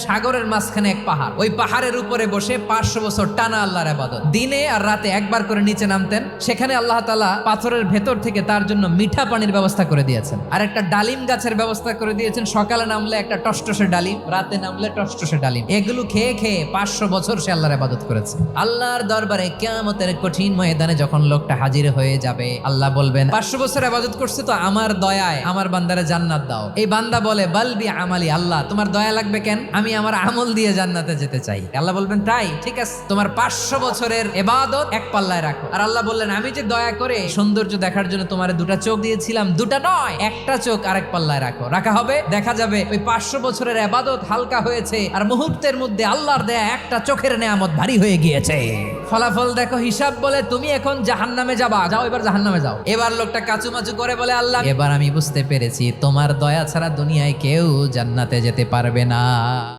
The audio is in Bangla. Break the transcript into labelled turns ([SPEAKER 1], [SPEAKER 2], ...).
[SPEAKER 1] সাগরের মাঝখানে এক পাহাড়, ওই পাহাড়ের উপরে বসে 500 বছর টানা আল্লাহর ইবাদত, দিনে আর রাতে একবার করে নিচে নামতেন। সেখানে আল্লাহ তাআলা পাথরের ভেতর থেকে তার জন্য মিঠা পানির ব্যবস্থা করে দিয়েছেন, আর একটা ডালিম গাছের ব্যবস্থা করে দিয়েছেন। সকালে নামলে একটা টসটসে ডালিম, রাতে নামলে টসটসে ডালিম। এগুলো খেয়ে খেয়ে 500 বছর সে আল্লাহর ইবাদত করেছে। আল্লাহর দরবারে কিয়ামতের কঠিন ময়দানে যখন লোকটা হাজির হয়ে যাবে, আল্লাহ বলবেন 500 বছর ইবাদত করছে তো আমার দয়ায় আমার বান্দারে জান্নাত দাও। এই বান্দা বলে বালবি আমালি, আল্লাহ তোমার দয়া লাগবে কেন, আমি আমার আমল দিয়ে জান্নাতে যেতে চাই। আল্লাহ বলবেন তাই ঠিক আছে, তোমার 500 বছরের ইবাদত এক পাল্লায় রাখো। আর আল্লাহ বললেন আমি যে দয়া করে সৌন্দর্য দেখার জন্য তোমার দুটা চোখ দিয়েছিলাম, দুটা নয় একটা চোখ আরেক পাল্লায় রাখো। রাখা হবে, দেখা যাবে ওই 500 বছরের ইবাদত হালকা হয়েছে আর মুহূর্তের মধ্যে আল্লাহর দেয়া একটা চোখের নেয়ামত ভারী হয়ে গিয়েছে। ফলাফল দেখো, হিসাব বলে তুমি এখন জাহান্নামে যাবা, যাও এবার জাহান্নামে যাও। এবার লোকটা কাচুমাচু করে বলে আল্লাহ এবার আমি বুঝতে পেরেছি তোমার দয়া ছাড়া দুনিয়ায় কেউ জান্নাতে যেতে পারবে না।